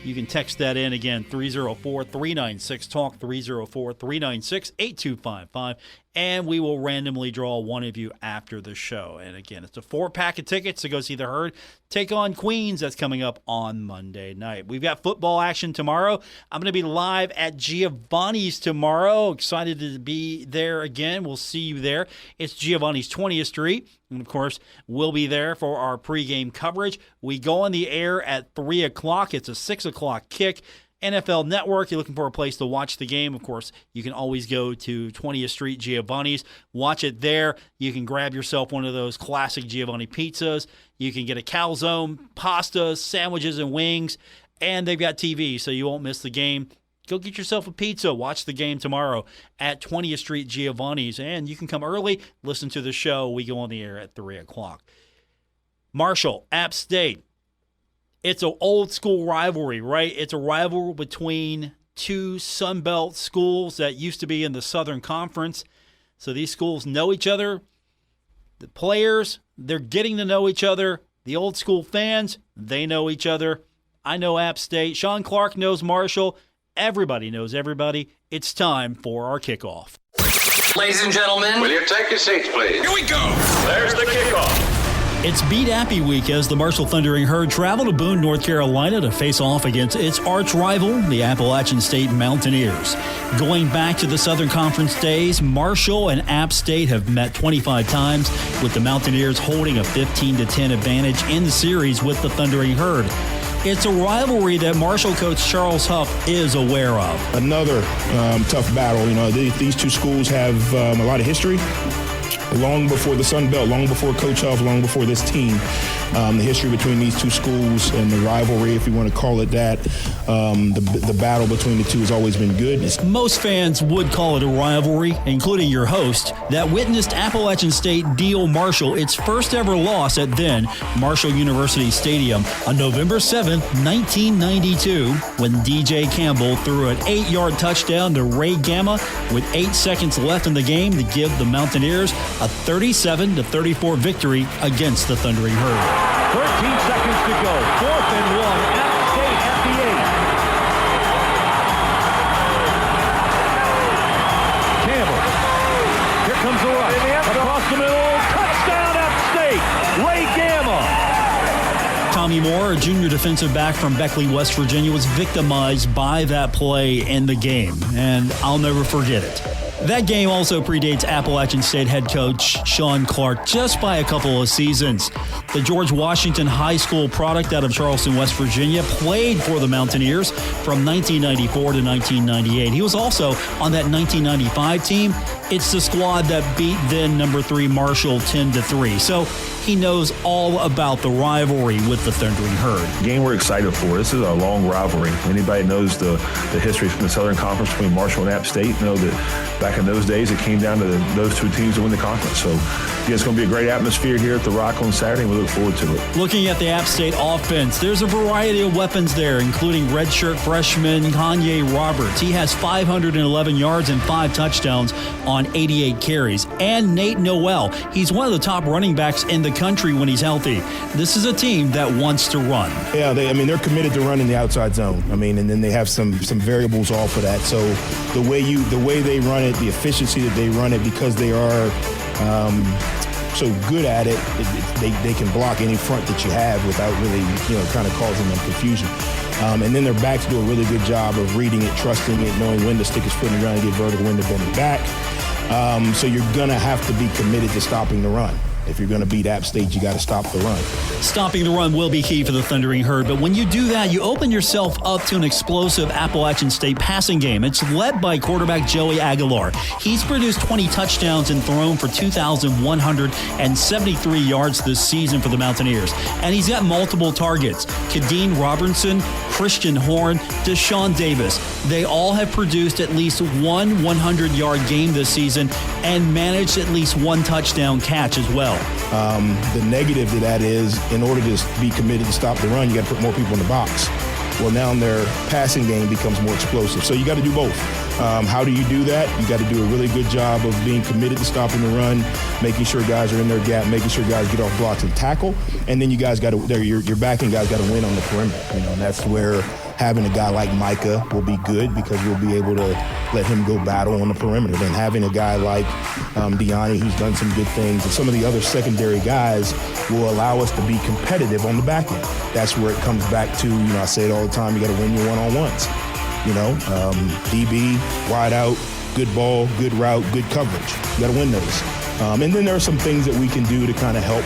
You can text that in again, 304-396-TALK, 304-396-8255, and we will randomly draw one of you after the show. And again, it's a 4-pack of tickets to go see the Herd take on Queens. That's coming up on Monday night. We've got football action tomorrow. I'm going to be live at Giovanni's tomorrow. Excited to be there again. We'll see you there. It's Giovanni's 20th Street. And, of course, we'll be there for our pregame coverage. We go on the air at 3 o'clock. It's a 6 o'clock kick. NFL Network, you're looking for a place to watch the game. Of course, you can always go to 20th Street Giovanni's. Watch it there. You can grab yourself one of those classic Giovanni pizzas. You can get a calzone, pasta, sandwiches, and wings. And they've got TV, so you won't miss the game. Go get yourself a pizza. Watch the game tomorrow at 20th Street Giovanni's. And you can come early, listen to the show. We go on the air at 3 o'clock. Marshall, App State. It's an old school rivalry, right? It's a rivalry between two Sunbelt schools that used to be in the Southern Conference. So these schools know each other. The players, they're getting to know each other. The old school fans, they know each other. I know App State. Sean Clark knows Marshall. Everybody knows everybody. It's time for our kickoff. Ladies and gentlemen, will you take your seats, please? Here we go. There's the kickoff. It's Beat Appy Week as the Marshall Thundering Herd travel to Boone, North Carolina to face off against its arch rival, the Appalachian State Mountaineers. Going back to the Southern Conference days, Marshall and App State have met 25 times, with the Mountaineers holding a 15-10 advantage in the series with the Thundering Herd. It's a rivalry that Marshall coach Charles Huff is aware of. Another tough battle. You know, these two schools have a lot of history. Long before the Sun Belt, long before Coach Huff, long before this team, the history between these two schools and the rivalry, if you want to call it that, the battle between the two has always been good. Most fans would call it a rivalry, including your host, that witnessed Appalachian State deal Marshall its first ever loss at then Marshall University Stadium on November 7, 1992, when DJ Campbell threw an 8-yard touchdown to Ray Gamma with 8 seconds left in the game to give the Mountaineers a 37-34 victory against the Thundering Herd. 13 seconds to go. 4th and 1. App State at the 8. Campbell. Here comes the rush. Across the middle. Touchdown, App State. Ray Gamma. Tommy Moore, a junior defensive back from Beckley, West Virginia, was victimized by that play in the game, and I'll never forget it. That game also predates Appalachian State head coach Sean Clark just by a couple of seasons. The George Washington High School product out of Charleston, West Virginia, played for the Mountaineers from 1994 to 1998. He was also on that 1995 team It's the squad that beat then number 3 Marshall 10-3. So he knows all about the rivalry with the Thundering Herd. Game we're excited for. This is a long rivalry. Anybody knows the history from the Southern Conference between Marshall and App State know that back in those days it came down to those two teams to win the conference. So yeah, it's going to be a great atmosphere here at the Rock on Saturday, and we look forward to it. Looking at the App State offense, there's a variety of weapons there, including redshirt freshman Kanye Roberts. He has 511 yards and 5 touchdowns on 88 carries. And Nate Noel, he's one of the top running backs in the country when he's healthy. This is a team that wants to run. Yeah, they're committed to running the outside zone. And then they have some variables off of that. So the way they run it, the efficiency that they run it, because they are so good at it, they can block any front that you have without really, kind of causing them confusion. And then their backs do a really good job of reading it, trusting it, knowing when to stick his foot in the ground and get vertical, when to bend it back. So you're going to have to be committed to stopping the run. If you're going to beat App State, you got to stop the run. Stopping the run will be key for the Thundering Herd, but when you do that, you open yourself up to an explosive Appalachian State passing game. It's led by quarterback Joey Aguilar. He's produced 20 touchdowns and thrown for 2,173 yards this season for the Mountaineers. And he's got multiple targets. Kadeen Robertson, Christian Horn, Deshaun Davis. They all have produced at least one 100-yard game this season and managed at least one touchdown catch as well. The negative to that is, in order to be committed to stop the run, you got to put more people in the box. Well, now their passing game becomes more explosive. So you got to do both. How do you do that? You got to do a really good job of being committed to stopping the run, making sure guys are in their gap, making sure guys get off blocks and tackle. And then you guys got to, your backing guys got to win on the perimeter. And that's where having a guy like Micah will be good, because we'll be able to let him go battle on the perimeter. Then having a guy like Deani, who's done some good things, and some of the other secondary guys will allow us to be competitive on the back end. That's where it comes back to, I say it all the time, you got to win your one-on-ones. DB, wide out, good ball, good route, good coverage. You got to win those. And then there are some things that we can do to kind of help,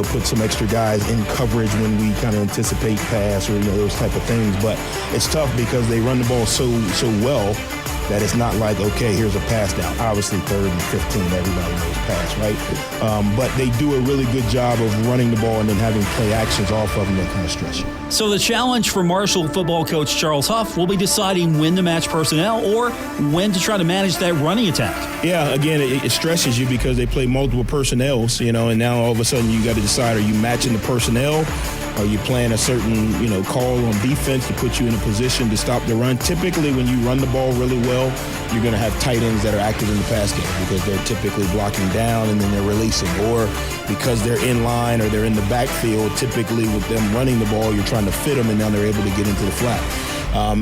put some extra guys in coverage when we kind of anticipate pass or, those type of things. But it's tough because they run the ball so well that it's not like, okay, here's a pass down. Obviously, 3rd and 15, everybody knows pass, right? But they do a really good job of running the ball and then having play actions off of them that kind of stress you. So the challenge for Marshall football coach Charles Huff will be deciding when to match personnel or when to try to manage that running attack. Yeah, again, it stresses you because they play multiple personnels, and now all of a sudden you got to decide, are you matching the personnel? Are you playing a certain, call on defense to put you in a position to stop the run? Typically, when you run the ball really well, you're going to have tight ends that are active in the pass game because they're typically blocking down and then they're releasing. Or because they're in line or they're in the backfield, typically with them running the ball, you're trying to fit them and now they're able to get into the flat.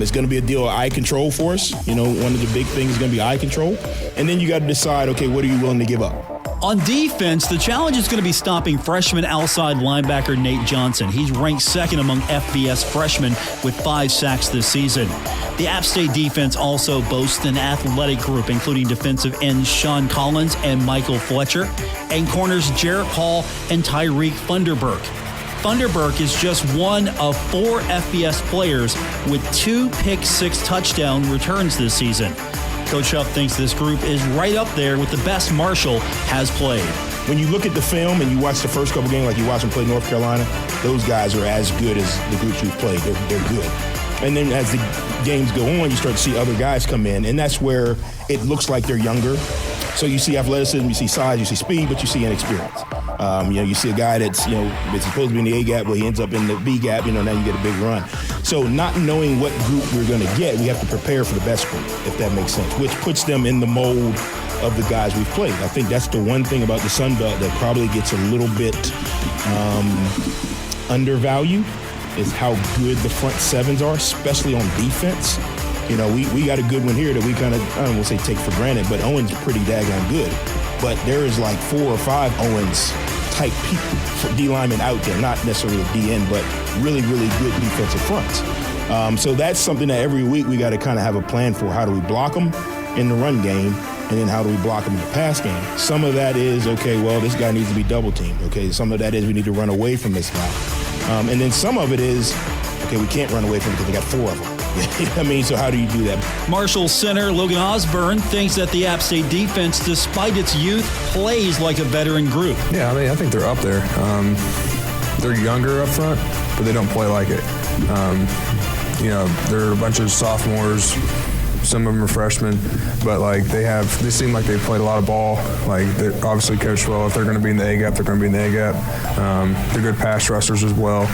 It's going to be a deal of eye control for us. One of the big things is going to be eye control. And then you got to decide, okay, what are you willing to give up? On defense, the challenge is going to be stopping freshman outside linebacker Nate Johnson. He's ranked 2nd among FBS freshmen with 5 sacks this season. The App State defense also boasts an athletic group, including defensive ends Sean Collins and Michael Fletcher, and corners Jarrett Hall and Tyreek Funderburk. Funderburk is just one of 4 FBS players with 2 pick-6 touchdown returns this season. Coach Huff thinks this group is right up there with the best Marshall has played. When you look at the film and you watch the first couple games, like you watch them play North Carolina, those guys are as good as the groups we've played. They're good. And then as the games go on, you start to see other guys come in, and that's where it looks like they're younger. So you see athleticism, you see size, you see speed, but you see inexperience. You see a guy that's, it's supposed to be in the A gap, but he ends up in the B gap, now you get a big run. So not knowing what group we're going to get, we have to prepare for the best group, if that makes sense, which puts them in the mold of the guys we've played. I think that's the one thing about the Sun Belt that probably gets a little bit undervalued is how good the front sevens are, especially on defense. We got a good one here that we kind of, I don't want to say take for granted, but Owen's pretty daggone good. But there is like 4 or 5 Owens type people for D linemen out there, not necessarily a DN, but really, really good defensive fronts. So that's something that every week we got to kind of have a plan for. How do we block them in the run game? And then how do we block them in the pass game? Some of that is, okay, well, this guy needs to be double teamed. Okay, some of that is we need to run away from this guy. And then some of it is, okay, we can't run away from him because they got 4 of them. I mean, so how do you do that? Marshall center Logan Osborne thinks that the App State defense, despite its youth, plays like a veteran group. Yeah, I mean, I think they're up there. They're younger up front, but they don't play like it. They're a bunch of sophomores. Some of them are freshmen, but they seem like they played a lot of ball. Like, they're obviously coached well. If they're going to be in the A gap, they're going to be in the A gap. They're good pass rushers as well.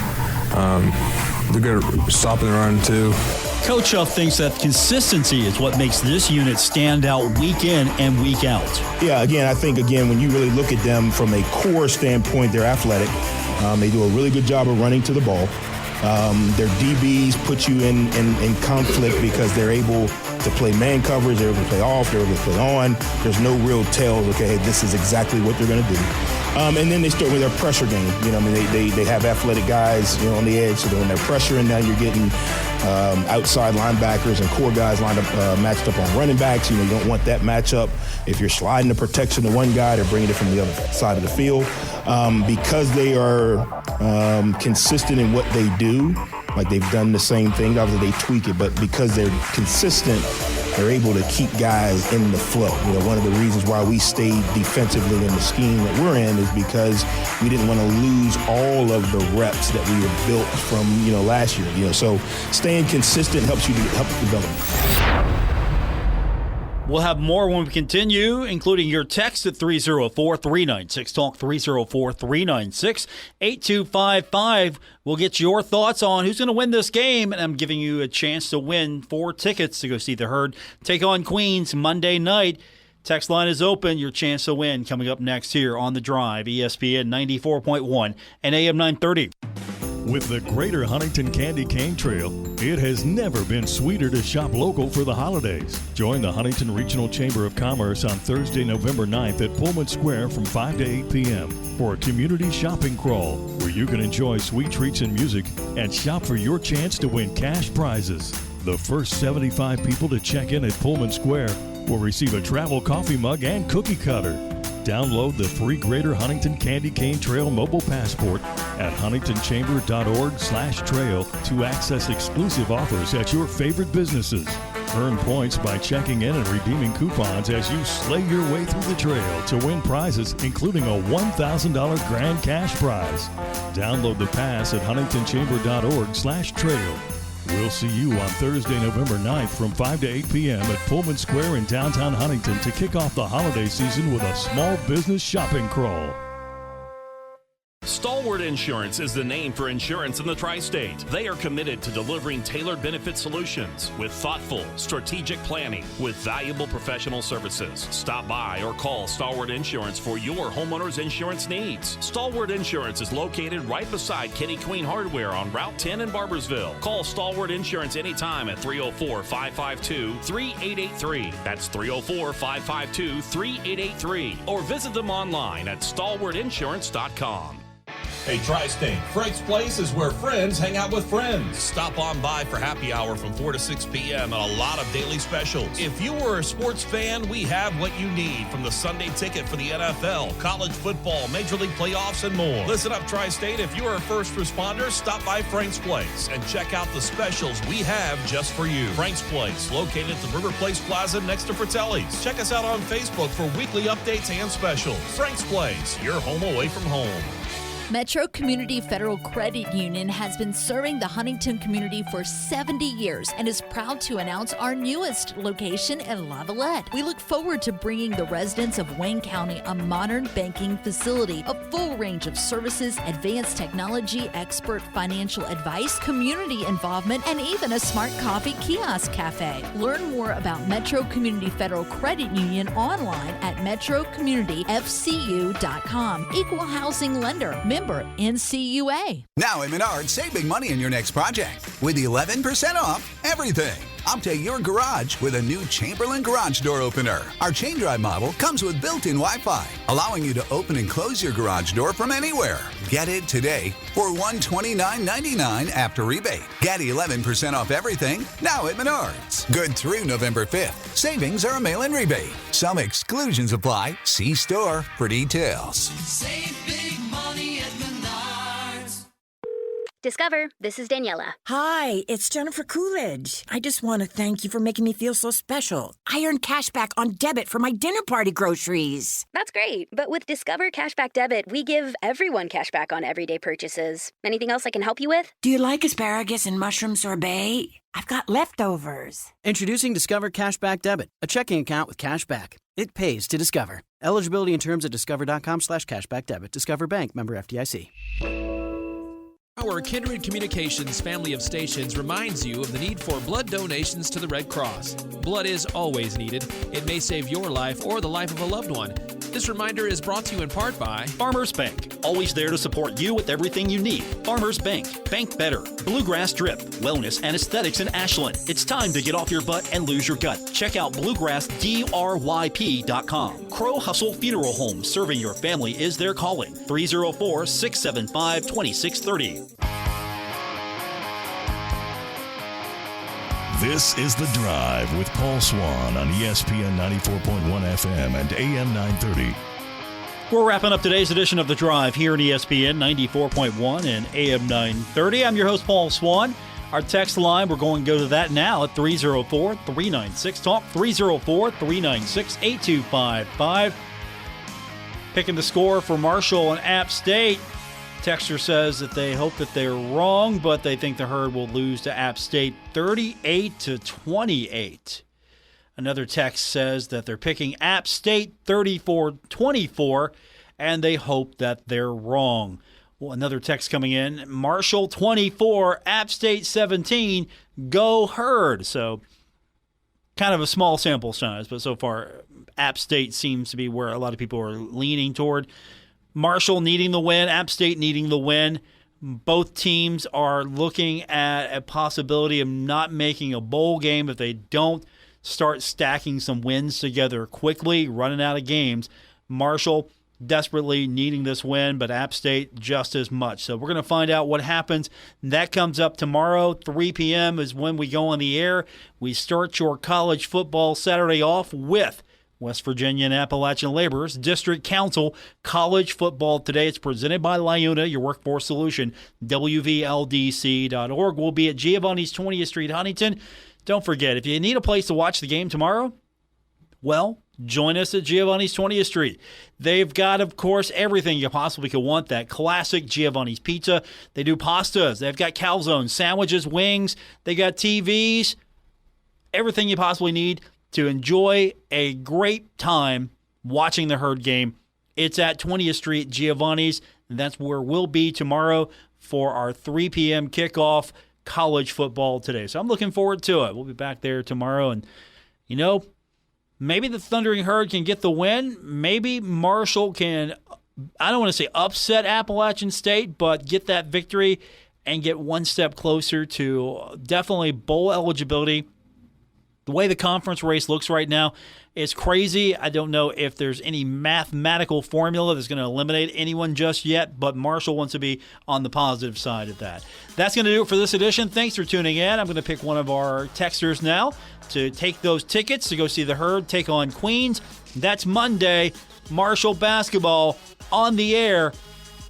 They're good at stopping the run too. Coach Huff thinks that consistency is what makes this unit stand out week in and week out. Yeah, I think when you really look at them from a core standpoint, they're athletic. They do a really good job of running to the ball. Their DBs put you in conflict because they're able to play man coverage, they're able to play off, they're able to play on. There's no real tells, okay, hey, this is exactly what they're going to do. And then they start with their pressure game. They have athletic guys, on the edge, so when they're pressuring, now you're getting outside linebackers and core guys lined up, matched up on running backs. You don't want that matchup. If you're sliding the protection to one guy, they're bringing it from the other side of the field. Because they are consistent in what they do, like they've done the same thing. Obviously, they tweak it, but because they're consistent, they're able to keep guys in the flow. One of the reasons why we stayed defensively in the scheme that we're in is because we didn't want to lose all of the reps that we had built from, last year. So staying consistent helps develop. We'll have more when we continue, including your text at 304-396-TALK, 304-396-8255. We'll get your thoughts on who's going to win this game, and I'm giving you a chance to win 4 tickets to go see the Herd take on Queens Monday night. Text line is open. Your chance to win coming up next here on The Drive, ESPN 94.1 and AM 930. With the Greater Huntington Candy Cane Trail, it has never been sweeter to shop local for the holidays. Join the Huntington Regional Chamber of Commerce on Thursday, November 9th at Pullman Square from 5 to 8 p.m. for a community shopping crawl where you can enjoy sweet treats and music and shop for your chance to win cash prizes. The first 75 people to check in at Pullman Square will receive a travel coffee mug and cookie cutter. Download the free Greater Huntington Candy Cane Trail mobile passport at huntingtonchamber.org/trail to access exclusive offers at your favorite businesses. Earn points by checking in and redeeming coupons as you slay your way through the trail to win prizes, including a $1,000 grand cash prize. Download the pass at huntingtonchamber.org/trail. We'll see you on Thursday, November 9th from 5 to 8 p.m. at Pullman Square in downtown Huntington to kick off the holiday season with a small business shopping crawl. Stalwart Insurance is the name for insurance in the Tri-State. They are committed to delivering tailored benefit solutions with thoughtful, strategic planning with valuable professional services. Stop by or call Stalwart Insurance for your homeowner's insurance needs. Stalwart Insurance is located right beside Kitty Queen Hardware on Route 10 in Barbersville. Call Stalwart Insurance anytime at 304-552-3883. That's 304-552-3883. Or visit them online at stalwartinsurance.com. Hey, Tri-State, Frank's Place is where friends hang out with friends. Stop on by for happy hour from 4 to 6 p.m. and a lot of daily specials. If you are a sports fan, we have what you need, from the Sunday ticket for the NFL, college football, Major League playoffs, and more. Listen up, Tri-State. If you are a first responder, stop by Frank's Place and check out the specials we have just for you. Frank's Place, located at the River Place Plaza next to Fratelli's. Check us out on Facebook for weekly updates and specials. Frank's Place, your home away from home. Metro Community Federal Credit Union has been serving the Huntington community for 70 years and is proud to announce our newest location in Lavalette. We look forward to bringing the residents of Wayne County a modern banking facility, a full range of services, advanced technology, expert financial advice, community involvement, and even a smart coffee kiosk cafe. Learn more about Metro Community Federal Credit Union online at metrocommunityfcu.com. Equal housing lender. Member NCUA. Now at Menards, save big money on your next project with 11% off everything. Update your garage with a new Chamberlain garage door opener. Our chain drive model comes with built-in Wi-Fi, allowing you to open and close your garage door from anywhere. Get it today for $129.99 after rebate. Get 11% off everything now at Menards. Good through November 5th. Savings are a mail-in rebate. Some exclusions apply. See store for details. Save big money at Menards. Discover, this is Daniela. Hi, it's Jennifer Coolidge. I just want to thank you for making me feel so special. I earned cash back on debit for my dinner party groceries. That's great, but with Discover Cashback Debit, we give everyone cash back on everyday purchases. Anything else I can help you with? Do you like asparagus and mushroom sorbet? I've got leftovers. Introducing Discover Cashback Debit, a checking account with cash back. It pays to Discover. Eligibility and terms at discover.com/cashbackdebit. Discover Bank, member FDIC. Our Kindred Communications family of stations reminds you of the need for blood donations to the Red Cross. Blood is always needed. It may save your life or the life of a loved one. This reminder is brought to you in part by Farmers Bank, always there to support you with everything you need. Farmers Bank, bank better. Bluegrass Drip, wellness and aesthetics in Ashland. It's time to get off your butt and lose your gut. Check out bluegrassdryp.com. Crow Hustle Funeral Home, serving your family is their calling. 304-675-2630. This is The Drive with Paul Swann on ESPN 94.1 FM and AM 930. We're wrapping up today's edition of The Drive here at ESPN 94.1 and AM 930. I'm your host, Paul Swann. Our text line, we're going to go to that now at 304-396-TALK, 304-396-8255. Picking the score for Marshall and App State. Texter says that they hope that they're wrong, but they think the Herd will lose to App State 38-28. Another text says that they're picking App State 34-24, and they hope that they're wrong. Well, another text coming in, Marshall 24, App State 17, go Herd. So kind of a small sample size, but so far App State seems to be where a lot of people are leaning toward. Marshall needing the win, App State needing the win. Both teams are looking at a possibility of not making a bowl game if they don't start stacking some wins together quickly, running out of games. Marshall desperately needing this win, but App State just as much. So we're going to find out what happens. That comes up tomorrow. 3 p.m. is when we go on the air. We start your college football Saturday off with West Virginia and Appalachian Laborers District Council College Football Today. It's presented by LIUNA, your workforce solution, WVLDC.org. We'll be at Giovanni's 20th Street, Huntington. Don't forget, if you need a place to watch the game tomorrow, well, join us at Giovanni's 20th Street. They've got, of course, everything you possibly could want. That classic Giovanni's pizza. They do pastas. They've got calzones, sandwiches, wings. They got TVs. Everything you possibly need to enjoy a great time watching the Herd game. It's at 20th Street, Giovanni's, and that's where we'll be tomorrow for our 3 p.m. kickoff college football today. So I'm looking forward to it. We'll be back there tomorrow, and, you know, maybe the Thundering Herd can get the win. Maybe Marshall can, I don't want to say upset Appalachian State, but get that victory and get one step closer to definitely bowl eligibility. The way the conference race looks right now is crazy. I don't know if there's any mathematical formula that's going to eliminate anyone just yet, but Marshall wants to be on the positive side of that. That's going to do it for this edition. Thanks for tuning in. I'm going to pick one of our texters now to take those tickets to go see the Herd take on Queens. That's Monday. Marshall basketball on the air,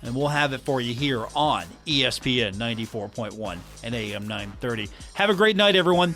and we'll have it for you here on ESPN 94.1 and AM 930. Have a great night, everyone.